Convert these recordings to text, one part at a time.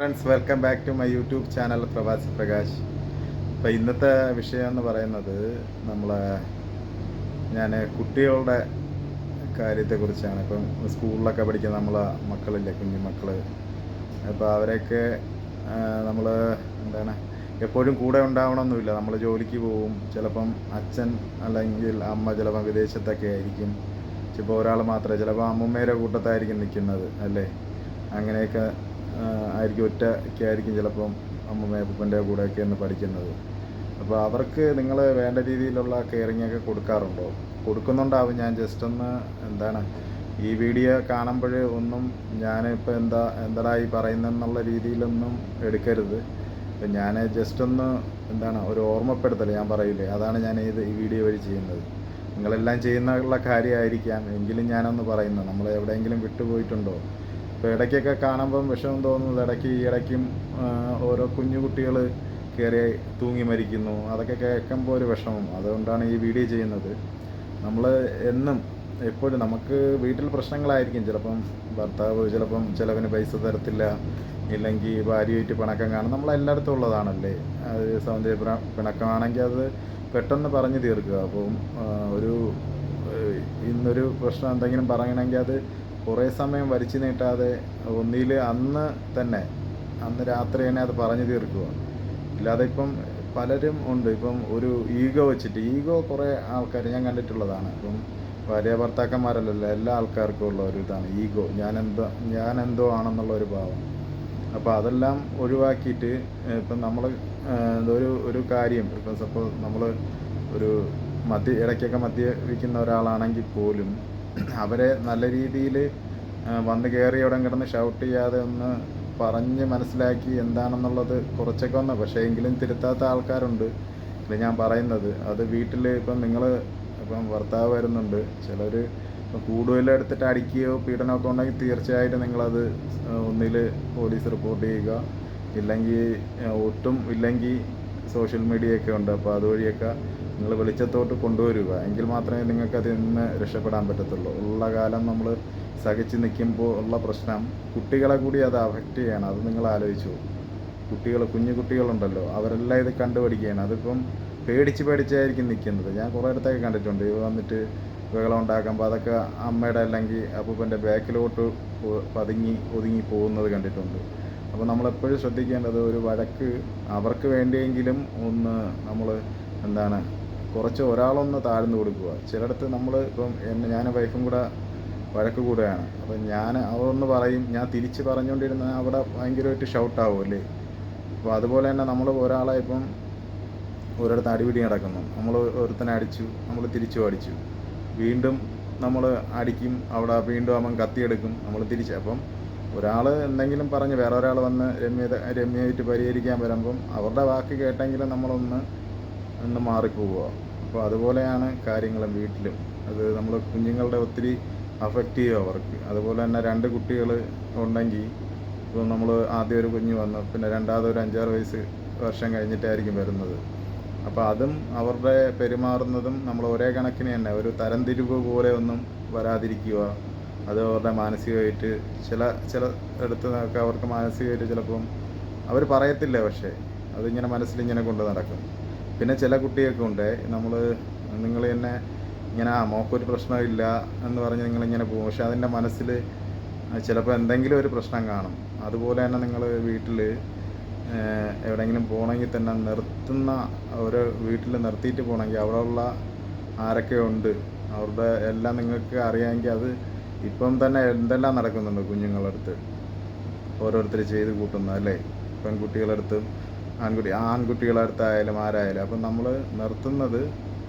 Friends, welcome back to my YouTube channel Pravasi Prakash. ഇപ്പോൾ ഇന്നത്തെ വിഷയം എന്ന് പറയുന്നത് നമ്മളെ ഞാൻ കുട്ടികളുടെ കാര്യത്തെക്കുറിച്ചാണ്. ഇപ്പം സ്കൂളിലൊക്കെ പഠിക്കുന്ന നമ്മളെ മക്കളില്ലേ, കുഞ്ഞു മക്കൾ. അപ്പോൾ അവരെയൊക്കെ നമ്മൾ എന്താണ് എപ്പോഴും കൂടെ ഉണ്ടാവണമെന്നില്ല. നമ്മൾ ജോലിക്ക് പോവും, ചിലപ്പം അച്ഛൻ അല്ലെങ്കിൽ അമ്മ ചിലപ്പം വിദേശത്തൊക്കെ ആയിരിക്കും. ചിലപ്പോൾ ഒരാൾ മാത്രമേ, ചിലപ്പോൾ അമ്മൂമ്മേരെ കൂട്ടത്തായിരിക്കും നിൽക്കുന്നത് അല്ലേ. അങ്ങനെയൊക്കെ ആയിരിക്കും, ഒറ്റയ്ക്കായിരിക്കും ചിലപ്പം അമ്മൂമ്മ അപ്പൂപ്പൻ്റെ കൂടെയൊക്കെ ഒന്ന് പഠിക്കുന്നത്. അപ്പോൾ അവർക്ക് നിങ്ങൾ വേണ്ട രീതിയിലുള്ള കെയറിങ്ങൊക്കെ കൊടുക്കാറുണ്ടോ? കൊടുക്കുന്നുണ്ടാവും. ഞാൻ ജസ്റ്റ് ഒന്ന് എന്താണ് ഈ വീഡിയോ കാണുമ്പോൾ ഒന്നും ഞാനിപ്പോൾ എന്താടാ ഈ പറയുന്നതെന്നുള്ള രീതിയിലൊന്നും എടുക്കരുത്. ഇപ്പം ഞാൻ ജസ്റ്റ് ഒന്ന് എന്താണ് ഒരു ഓർമ്മപ്പെടുത്തൽ ഞാൻ പറയില്ലേ, അതാണ് ഞാൻ ഈ വീഡിയോ വഴി ചെയ്യുന്നത്. നിങ്ങളെല്ലാം ചെയ്യുന്നുള്ള കാര്യമായിരിക്കാം, എങ്കിലും ഞാനൊന്ന് പറയുന്നത്. നമ്മൾ എവിടെയെങ്കിലും വിട്ടുപോയിട്ടുണ്ടോ? ഇപ്പോൾ ഇടയ്ക്കൊക്കെ കാണുമ്പം വിഷമം തോന്നുന്നത്, ഇടയ്ക്കും ഓരോ കുഞ്ഞു കുട്ടികൾ കയറി തൂങ്ങി മരിക്കുന്നു. അതൊക്കെ കേൾക്കുമ്പോൾ ഒരു വിഷമം. അതുകൊണ്ടാണ് ഈ വീഡിയോ ചെയ്യുന്നത്. നമ്മൾ എപ്പോഴും നമുക്ക് വീട്ടിൽ പ്രശ്നങ്ങളായിരിക്കും. ചിലപ്പം ഭർത്താവ് ചിലപ്പം ചിലവിന് പൈസ തരത്തില്ല, ഇല്ലെങ്കിൽ ഭാര്യയായിട്ട് പിണക്കം കാണും. നമ്മളെല്ലായിടത്തും ഉള്ളതാണല്ലേ. അത് സൗന്ദര്യ പിണക്കമാണെങ്കിൽ അത് പെട്ടെന്ന് പറഞ്ഞു തീർക്കുക. അപ്പം ഇന്നൊരു പ്രശ്നം എന്തെങ്കിലും പറയണമെങ്കിൽ അത് കുറേ സമയം വലിച്ചു നീട്ടാതെ ഒന്നിൽ അന്ന് രാത്രി തന്നെ അത് പറഞ്ഞു തീർക്കുക. ഇല്ലാതെ ഇപ്പം പലരും ഉണ്ട്, ഇപ്പം ഒരു ഈഗോ കുറേ ആൾക്കാർ ഞാൻ കണ്ടിട്ടുള്ളതാണ്. ഇപ്പം ഭാര്യ ഭർത്താക്കന്മാരല്ലല്ലോ, എല്ലാ ആൾക്കാർക്കും ഉള്ള ഒരു ഇതാണ് ഈഗോ. ഞാനെന്തോ ആണെന്നുള്ള ഒരു ഭാവം. അപ്പോൾ അതെല്ലാം ഒഴിവാക്കിയിട്ട് ഇപ്പം നമ്മൾ ഒരു കാര്യം, ഇപ്പം സപ്പോസ് നമ്മൾ ഒരു ഇടയ്ക്കൊക്കെ മദ്യപിക്കുന്ന ഒരാളാണെങ്കിൽ പോലും അവരെ നല്ല രീതിയിൽ വന്ന് കയറി അവിടെ കിടന്ന് ഷൗട്ട് ചെയ്യാതെ ഒന്ന് പറഞ്ഞ് മനസ്സിലാക്കി എന്താണെന്നുള്ളത് കുറച്ചൊക്കെ ഒന്ന്, പക്ഷേ എങ്കിലും തിരുത്താത്ത ആൾക്കാരുണ്ട്. ഇത് ഞാൻ പറയുന്നത് അത് വീട്ടിൽ ഇപ്പം ഇപ്പം ഭർത്താവ് വരുന്നുണ്ട്, ചിലർ കൂടുതലെടുത്തിട്ട് അടിക്കുകയോ പീഡനമൊക്കെ ഉണ്ടെങ്കിൽ തീർച്ചയായിട്ടും നിങ്ങളത് ഒന്നിൽ പോലീസ് റിപ്പോർട്ട് ചെയ്യുക, ഇല്ലെങ്കിൽ സോഷ്യൽ മീഡിയയൊക്കെ ഉണ്ട്. അപ്പോൾ അതുവഴിയൊക്കെ നിങ്ങൾ വെളിച്ചത്തോട്ട് കൊണ്ടുവരിക. എങ്കിൽ മാത്രമേ നിങ്ങൾക്കതിൽ നിന്ന് രക്ഷപ്പെടാൻ പറ്റത്തുള്ളൂ. ഉള്ള കാലം നമ്മൾ സഹിച്ച് നിൽക്കുമ്പോൾ ഉള്ള പ്രശ്നം കുട്ടികളെ കൂടി അത് അഫക്റ്റ് ചെയ്യണം. അത് നിങ്ങൾ ആലോചിച്ചു. കുഞ്ഞു കുട്ടികളുണ്ടല്ലോ, അവരെല്ലാം ഇത് കണ്ടുപഠിക്കുകയാണ്. അതിപ്പം പേടിച്ചായിരിക്കും നിൽക്കുന്നത്. ഞാൻ കുറേ ഇടത്തൊക്കെ കണ്ടിട്ടുണ്ട്. ഇവ വന്നിട്ട് ബഹളം ഉണ്ടാക്കുമ്പോൾ അതൊക്കെ അമ്മയുടെ അല്ലെങ്കിൽ അപ്പൂപ്പൻ്റെ ബാക്കിലോട്ട് ഒതുങ്ങി പോകുന്നത് കണ്ടിട്ടുണ്ട്. അപ്പോൾ നമ്മളെപ്പോഴും ശ്രദ്ധിക്കേണ്ടത് ഒരു വഴക്ക് അവർക്ക് വേണ്ടിയെങ്കിലും ഒന്ന് നമ്മൾ എന്താണ് കുറച്ച് ഒരാളൊന്ന് താഴ്ന്നു കൊടുക്കുക. ചിലയിടത്ത് നമ്മൾ ഇപ്പം ഞാൻ വൈഫും കൂടെ വഴക്ക് കൂടുകയാണ്. അപ്പം ഞാൻ അവരൊന്ന് പറയും, ഞാൻ തിരിച്ച് പറഞ്ഞുകൊണ്ടിരുന്ന അവിടെ ഭയങ്കരമായിട്ട് ഷൗട്ടാവും അല്ലേ. അപ്പോൾ അതുപോലെ തന്നെ നമ്മൾ ഒരാളെ ഇപ്പം ഒരിടത്ത് അടിപിടി നടക്കുന്നു, നമ്മൾ ഒരുത്തനെ അടിച്ചു, നമ്മൾ തിരിച്ചും അടിച്ചു, വീണ്ടും നമ്മൾ അടിക്കും, അവിടെ വീണ്ടും അവൻ കത്തിയെടുക്കും, നമ്മൾ തിരിച്ച്. അപ്പം ഒരാൾ എന്തെങ്കിലും പറഞ്ഞ് വേറെ ഒരാൾ വന്ന് രമ്യമായിട്ട് പരിഹരിക്കാൻ വരുമ്പം അവരുടെ വാക്ക് കേട്ടെങ്കിലും നമ്മളൊന്ന് മാറിപ്പോവുക. അപ്പോൾ അതുപോലെയാണ് കാര്യങ്ങളും വീട്ടിലും. അത് നമ്മൾ കുഞ്ഞുങ്ങളുടെ ഒത്തിരി അഫക്റ്റ് ചെയ്യും അവർക്ക്. അതുപോലെ തന്നെ 2 കുട്ടികൾ ഉണ്ടെങ്കിൽ ഇപ്പോൾ നമ്മൾ ആദ്യം ഒരു കുഞ്ഞ് വന്നു, പിന്നെ രണ്ടാമത് ഒരു 5-6 വർഷം കഴിഞ്ഞിട്ടായിരിക്കും വരുന്നത്. അപ്പോൾ അതും അവരുടെ പെരുമാറുന്നതും നമ്മൾ ഒരേ കണക്കിന് തന്നെ ഒരു തരംതിരിവ് പോലെ ഒന്നും വരാതിരിക്കുക. അത് അവരുടെ മാനസികമായിട്ട് ചില ഇടത്ത് നിന്നൊക്കെ അവർക്ക് മാനസികമായിട്ട് ചിലപ്പം അവർ പറയത്തില്ല, പക്ഷേ അതിങ്ങനെ മനസ്സിലിങ്ങനെ കൊണ്ട് നടക്കും. പിന്നെ ചില കുട്ടിയൊക്കെ ഉണ്ട്, നിങ്ങൾ തന്നെ ഇങ്ങനെ മോക്കൊരു പ്രശ്നമില്ല എന്ന് പറഞ്ഞ് നിങ്ങളിങ്ങനെ പോകും, പക്ഷെ അതിൻ്റെ മനസ്സിൽ ചിലപ്പോൾ എന്തെങ്കിലും ഒരു പ്രശ്നം കാണും. അതുപോലെ തന്നെ നിങ്ങൾ വീട്ടിൽ എവിടെയെങ്കിലും പോകണമെങ്കിൽ തന്നെ ഒരു വീട്ടിൽ നിർത്തിയിട്ട് പോകണമെങ്കിൽ അവിടെയുള്ള ആരൊക്കെ ഉണ്ട് അവരുടെ എല്ലാം നിങ്ങൾക്ക് അറിയാമെങ്കിൽ അത് ഇപ്പം തന്നെ എന്തെല്ലാം നടക്കുന്നുണ്ട് കുഞ്ഞുങ്ങളടുത്ത് ഓരോരുത്തർ ചെയ്ത് കൂട്ടുന്നത് അല്ലേ. പെൺകുട്ടികളടുത്തും ആൺകുട്ടികളടുത്തായാലും ആരായാലും. അപ്പം നമ്മൾ നിർത്തുന്നത്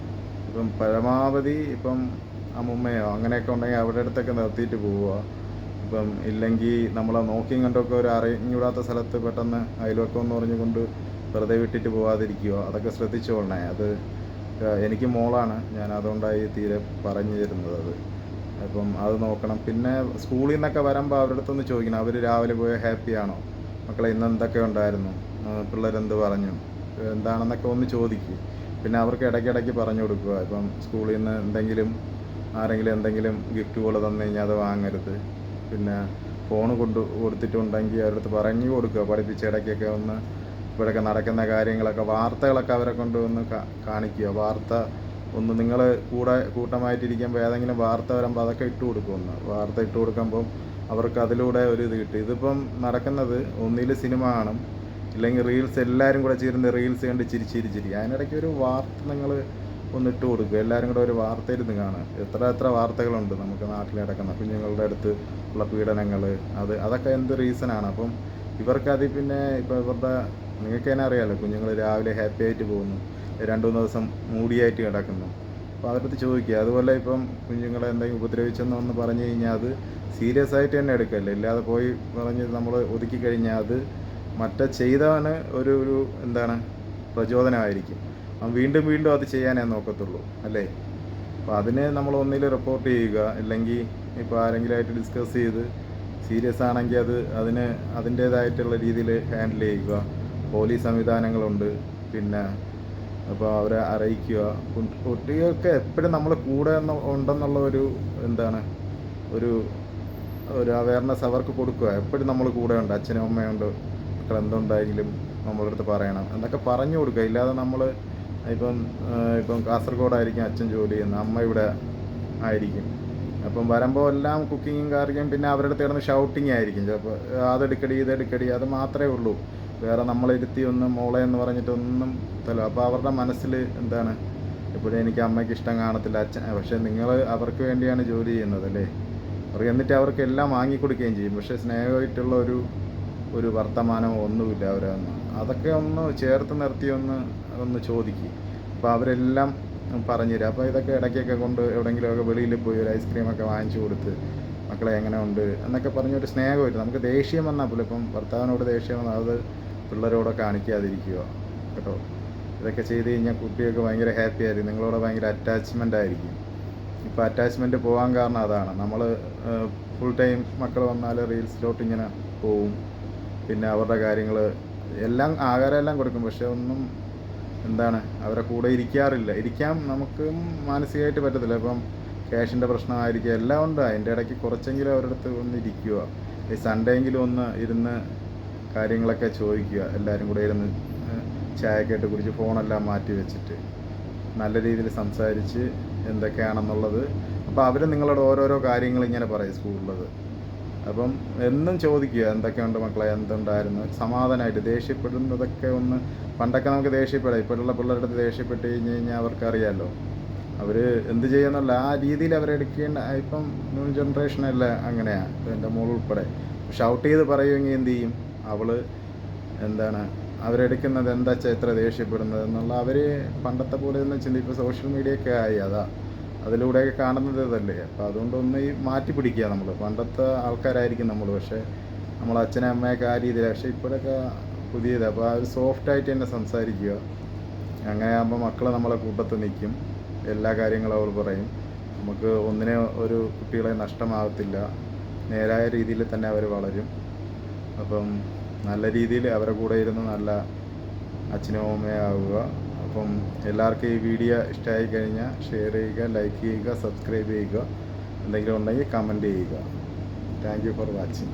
ഇപ്പം പരമാവധി ഇപ്പം അമ്മുമ്മയോ അങ്ങനെയൊക്കെ ഉണ്ടെങ്കിൽ അവരുടെ അടുത്തൊക്കെ നിർത്തിയിട്ട് പോവുക. ഇപ്പം ഇല്ലെങ്കിൽ നമ്മളെ നോക്കിയും കണ്ടൊക്കെ ഒരു അറിഞ്ഞുകൂടാത്ത സ്ഥലത്ത് പെട്ടെന്ന് അയൽവക്കം എന്ന് പറഞ്ഞുകൊണ്ട് വെറുതെ വിട്ടിട്ട് പോകാതിരിക്കുക. അതൊക്കെ ശ്രദ്ധിച്ചോളണേ. അത് എനിക്ക് മോളാണ്, ഞാൻ അതുകൊണ്ടായി തീരെ പറഞ്ഞു തരുന്നത്. അപ്പം അത് നോക്കണം. പിന്നെ സ്കൂളിൽ നിന്നൊക്കെ വരുമ്പോൾ അവരുടെ അടുത്തൊന്ന് ചോദിക്കണം, അവർ രാവിലെ പോയ ഹാപ്പിയാണോ, മക്കളെ ഇന്ന് എന്തൊക്കെ ഉണ്ടായിരുന്നു, പിള്ളേരെന്ത് പറഞ്ഞു, എന്താണെന്നൊക്കെ ഒന്ന് ചോദിക്കുക. പിന്നെ അവർക്ക് ഇടയ്ക്കിടയ്ക്ക് പറഞ്ഞു കൊടുക്കുക. ഇപ്പം സ്കൂളിൽ നിന്ന് ആരെങ്കിലും എന്തെങ്കിലും ഗിഫ്റ്റ് പോലെ തന്നു കഴിഞ്ഞാൽ അത് വാങ്ങരുത്. പിന്നെ ഫോൺ കൊടുത്തിട്ടുണ്ടെങ്കിൽ അവരുടെ അടുത്ത് പറഞ്ഞു കൊടുക്കുക, പഠിപ്പിച്ച ഇടയ്ക്കൊക്കെ ഒന്ന് ഇവിടെയൊക്കെ നടക്കുന്ന കാര്യങ്ങളൊക്കെ വാർത്തകളൊക്കെ അവരെ കൊണ്ട് ഒന്ന് കാണിക്കുക. വാർത്ത ഒന്ന് നിങ്ങൾ കൂട്ടമായിട്ടിരിക്കുമ്പോൾ ഏതെങ്കിലും വാർത്ത വരുമ്പോൾ അതൊക്കെ ഇട്ട് കൊടുക്കുമെന്ന്. വാർത്ത ഇട്ട് കൊടുക്കുമ്പം അവർക്ക് അതിലൂടെ ഒരു ഇത് കിട്ടും. ഇതിപ്പം നടക്കുന്നത് ഒന്നിൽ സിനിമ കാണും, ഇല്ലെങ്കിൽ റീൽസ്, എല്ലാവരും കൂടെ ചേർന്ന് റീൽസ് കണ്ട് ചിരി. അതിനിടയ്ക്ക് ഒരു വാർത്ത നിങ്ങൾ ഒന്ന് ഇട്ട് കൊടുക്കുക. എല്ലാവരും കൂടെ ഒരു വാർത്ത ഇരുന്ന് കാണുക. എത്ര വാർത്തകളുണ്ട് നമുക്ക് നാട്ടിൽ നടക്കുന്ന കുഞ്ഞുങ്ങളുടെ അടുത്ത് ഉള്ള പീഡനങ്ങൾ. അതൊക്കെ എന്ത് റീസണാണ്? അപ്പം ഇവർക്കത് പിന്നെ ഇപ്പോൾ ഇവരുടെ നിങ്ങൾക്ക് തന്നെ അറിയാമല്ലോ, കുഞ്ഞുങ്ങൾ രാവിലെ ഹാപ്പി ആയിട്ട് പോകുന്നു, 2-3 ദിവസം മൂടിയായിട്ട് കിടക്കുന്നു. അപ്പോൾ അവരുടെ അടുത്ത് ചോദിക്കുക. അതുപോലെ ഇപ്പം കുഞ്ഞുങ്ങളെ എന്തെങ്കിലും ഉപദ്രവിച്ചെന്നൊന്ന് പറഞ്ഞു കഴിഞ്ഞാൽ അത് സീരിയസ് ആയിട്ട് തന്നെ എടുക്കല്ലേ, ഇല്ലാതെ പോയി പറഞ്ഞ് നമ്മൾ ഒതുക്കി കഴിഞ്ഞാൽ അത് മറ്റേ ചെയ്തവന് ഒരു എന്താണ് പ്രചോദനമായിരിക്കും. അവൻ വീണ്ടും അത് ചെയ്യാനേ നോക്കത്തുള്ളൂ അല്ലേ. അപ്പോൾ അതിന് നമ്മൾ ഒന്നിൽ റിപ്പോർട്ട് ചെയ്യുക, ഇല്ലെങ്കിൽ ഇപ്പോൾ ആരെങ്കിലുമായിട്ട് ഡിസ്കസ് ചെയ്ത് സീരിയസ് ആണെങ്കിൽ അതിന് അതിൻ്റേതായിട്ടുള്ള രീതിയിൽ ഹാൻഡിൽ ചെയ്യുക. പോലീസ് സംവിധാനങ്ങളുണ്ട്. പിന്നെ അപ്പോൾ അവരെ അറിയിക്കുക. കുട്ടികൾക്ക് എപ്പോഴും നമ്മൾ കൂടെ ഉണ്ടെന്നുള്ള എന്താണ് ഒരു അവയർനെസ് അവർക്ക് കൊടുക്കുക. എപ്പോഴും നമ്മൾ കൂടെ ഉണ്ട്, അച്ഛനും അമ്മയുണ്ട്, മക്കൾ എന്തുണ്ടായെങ്കിലും നമ്മളുടെ അടുത്ത് പറയണം എന്നൊക്കെ പറഞ്ഞു കൊടുക്കുക. ഇല്ലാതെ നമ്മൾ ഇപ്പം കാസർഗോഡായിരിക്കും അച്ഛൻ ജോലി ചെയ്യുന്നത്, അമ്മ ഇവിടെ ആയിരിക്കും. അപ്പം വരുമ്പോൾ എല്ലാം കുക്കിങ്ങും കാര്യവും, പിന്നെ അവരുടെ അടുത്ത് കിടന്ന് ഷൗട്ടിങ് ആയിരിക്കും ചിലപ്പോൾ. ഇതെടുക്കടി അത് മാത്രമേ ഉള്ളൂ. വേറെ നമ്മളിരുത്തി ഒന്നും മോളെ എന്ന് പറഞ്ഞിട്ടൊന്നും തല്ലോ. അപ്പോൾ അവരുടെ മനസ്സിൽ എന്താണ്, എപ്പോഴും എനിക്ക് അമ്മയ്ക്ക് ഇഷ്ടം കാണത്തില്ല അച്ഛൻ, പക്ഷേ നിങ്ങൾ അവർക്ക് വേണ്ടിയാണ് ജോലി ചെയ്യുന്നത് അല്ലേ. എന്നിട്ട് അവർക്ക് എല്ലാം വാങ്ങിക്കൊടുക്കുകയും ചെയ്യും, പക്ഷേ സ്നേഹമായിട്ടുള്ള ഒരു വർത്തമാനമോ ഒന്നുമില്ല അവരൊന്ന്. അതൊക്കെ ഒന്ന് ചേർത്ത് നിർത്തി ഒന്ന് ചോദിക്കും. അപ്പോൾ അവരെല്ലാം പറഞ്ഞുതരാം. അപ്പോൾ ഇതൊക്കെ ഇടയ്ക്കൊക്കെ കൊണ്ട് എവിടെയെങ്കിലുമൊക്കെ വെളിയിൽ പോയി ഒരു ഐസ്ക്രീമൊക്കെ വാങ്ങിച്ചു കൊടുത്ത് മക്കളെ എങ്ങനെ ഉണ്ട് എന്നൊക്കെ പറഞ്ഞൊരു സ്നേഹമായിട്ട്. നമുക്ക് ദേഷ്യം വന്നാൽ പോലും, ഇപ്പം ഭർത്താവിനോട് ദേഷ്യം വന്നാൽ അത് പിള്ളേരോടെ കാണിക്കാതിരിക്കുക കേട്ടോ. ഇതൊക്കെ ചെയ്ത് കഴിഞ്ഞാൽ കുട്ടികൾക്ക് ഭയങ്കര ഹാപ്പി ആയിരിക്കും, നിങ്ങളോട് ഭയങ്കര അറ്റാച്ച്മെൻ്റ് ആയിരിക്കും. ഇപ്പോൾ അറ്റാച്ച്മെൻറ്റ് പോകാൻ കാരണം അതാണ്. നമ്മൾ ഫുൾ ടൈം മക്കൾ വന്നാൽ റീൽസിലോട്ട് ഇങ്ങനെ പോവും. പിന്നെ അവരുടെ കാര്യങ്ങൾ എല്ലാം ആഹാരം എല്ലാം കൊടുക്കും, പക്ഷെ ഒന്നും എന്താണ് അവരെ കൂടെ ഇരിക്കാൻ നമുക്ക് മാനസികമായിട്ട് പറ്റത്തില്ല. ഇപ്പം ക്യാഷിൻ്റെ പ്രശ്നമായിരിക്കും, എല്ലാം ഉണ്ട്. അതിൻ്റെ ഇടയ്ക്ക് കുറച്ചെങ്കിലും അവരുടെ അടുത്ത് ഒന്ന് ഇരിക്കുക. ഈ സൺഡേ എങ്കിലും ഒന്ന് ഇരുന്ന് കാര്യങ്ങളൊക്കെ ചോദിക്കുക. എല്ലാവരും കൂടെ ഇരുന്ന് ചായയൊക്കെ ഇട്ട് കുടിച്ച് ഫോണെല്ലാം മാറ്റി വെച്ചിട്ട് നല്ല രീതിയിൽ സംസാരിച്ച് എന്തൊക്കെയാണെന്നുള്ളത്. അപ്പോൾ അവർ നിങ്ങളോട് ഓരോരോ കാര്യങ്ങൾ ഇങ്ങനെ പറയും സ്കൂളിലത്. അപ്പം എന്നും ചോദിക്കുക, എന്തൊക്കെയുണ്ട് മക്കളെ, എന്തുണ്ടായിരുന്നു, സമാധാനമായിട്ട്. ദേഷ്യപ്പെടുന്നതൊക്കെ പണ്ടൊക്കെ നമുക്ക് ദേഷ്യപ്പെടാം, ഇപ്പോഴുള്ള പിള്ളേരുടെ അടുത്ത് ദേഷ്യപ്പെട്ട് കഴിഞ്ഞാൽ അവർക്കറിയാമല്ലോ അവർ എന്ത് ചെയ്യുന്നുള്ള ആ രീതിയിൽ അവരെടുക്കേണ്ട. ഇപ്പം ന്യൂ ജനറേഷനെല്ലാം അങ്ങനെയാണ്. ഇപ്പം എൻ്റെ മോൾ ഉൾപ്പെടെ ഷൗട്ട് ചെയ്ത് പറയുമെങ്കിൽ എന്ത് ചെയ്യും, അവൾ എന്താണ് അവരെടുക്കുന്നത് എന്താ എത്ര ദേഷ്യപ്പെടുന്നത് എന്നുള്ള. അവർ പണ്ടത്തെ പോലെ ഒന്നും ഇപ്പോൾ സോഷ്യൽ മീഡിയ ഒക്കെ ആയി, അതിലൂടെയൊക്കെ കാണുന്നത് ഇതല്ലേ. അപ്പോൾ അതുകൊണ്ടൊന്ന് മാറ്റി പിടിക്കുക. നമ്മൾ പണ്ടത്തെ ആൾക്കാരായിരിക്കും നമ്മൾ, പക്ഷേ നമ്മൾ അച്ഛനെ അമ്മയൊക്കെ ആ രീതിയിൽ. പക്ഷേ ഇപ്പോഴൊക്കെ പുതിയത്. അപ്പോൾ ആ ഒരു സോഫ്റ്റായിട്ട് തന്നെ സംസാരിക്കുക. അങ്ങനെ ആകുമ്പോൾ മക്കൾ നമ്മളെ കൂട്ടത്ത് നിൽക്കും, എല്ലാ കാര്യങ്ങളും അവർ പറയും. നമുക്ക് ഒരു കുട്ടികളെ നഷ്ടമാകത്തില്ല, നേരായ രീതിയിൽ തന്നെ അവർ വളരും. അപ്പം നല്ല രീതിയിൽ അവരെ കൂടെ ഇരുന്ന് നല്ല അച്ഛനും അമ്മയാവുക. അപ്പം എല്ലാവർക്കും ഈ വീഡിയോ ഇഷ്ടമായി കഴിഞ്ഞാൽ ഷെയർ ചെയ്യുക, ലൈക്ക് ചെയ്യുക, സബ്സ്ക്രൈബ് ചെയ്യുക. എന്തെങ്കിലും ഉണ്ടെങ്കിൽ കമൻറ്റ് ചെയ്യുക. Thank you for watching.